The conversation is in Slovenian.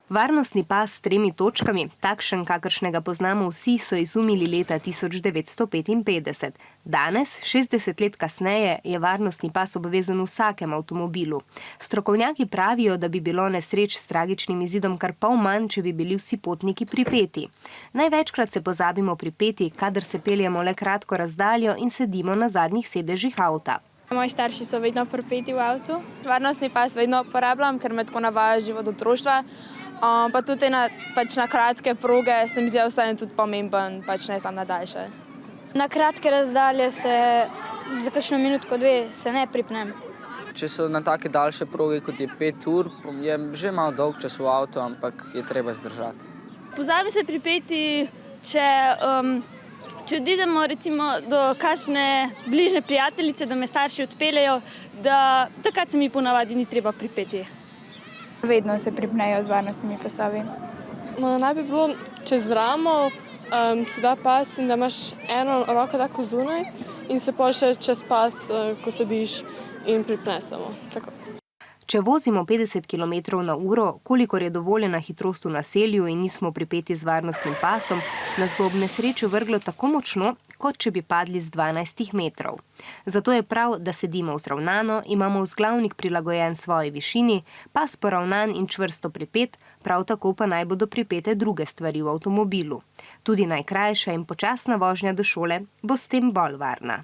Varnostni pas s 3 točkami, takšen, kakršnega poznamo vsi, so izumili leta 1955. Danes, 60 let kasneje, je varnostni pas obvezen v vsakem avtomobilu. Strokovnjaki pravijo, da bi bilo nesreč s tragičnim izidom kar pol manj, če bi bili vsi potniki pripeti. Največkrat se pozabimo pripeti, kadar se peljemo le kratko razdaljo in sedimo na zadnjih sedežih avta. Moji starši so vedno pripeti v avtu. Varnostni pas vedno uporabljam, ker me tako navaja že od otroštva. Pa tudi na kratke proge se mi zdi vseeno tudi pomemben, ne samo na daljše. Na kratke razdalje se za kakšno minutko, 2 se ne pripnem. Če so na take daljše proge, kot je 5 ur, je že malo dolg čas v avtu, ampak je treba zdržati. Pozabim se pripeti, če odidemo recimo do kakšne bližnje prijateljice, da me starši odpeljejo, da takrat se mi ponavadi ni treba pripeti. Vedno se pripnejo z varnostnimi pasovi. Naj bi bilo čez ramo, se da pas in da imaš eno roko tako zunaj in se pol še čez pas, ko sediš in pripnesemo. Tako. Če vozimo 50 km/h, kolikor je dovoljena hitrost v naselju in nismo pripeti z varnostnim pasom, nas bo ob nesreči vrglo tako močno, kot če bi padli z 12 metrov. Zato je prav, da sedimo vzravnano, imamo vzglavnik prilagojen svoji višini, pas poravnan in čvrsto pripet, prav tako pa naj bodo pripete druge stvari v avtomobilu. Tudi najkrajša in počasna vožnja do šole bo s tem bolj varna.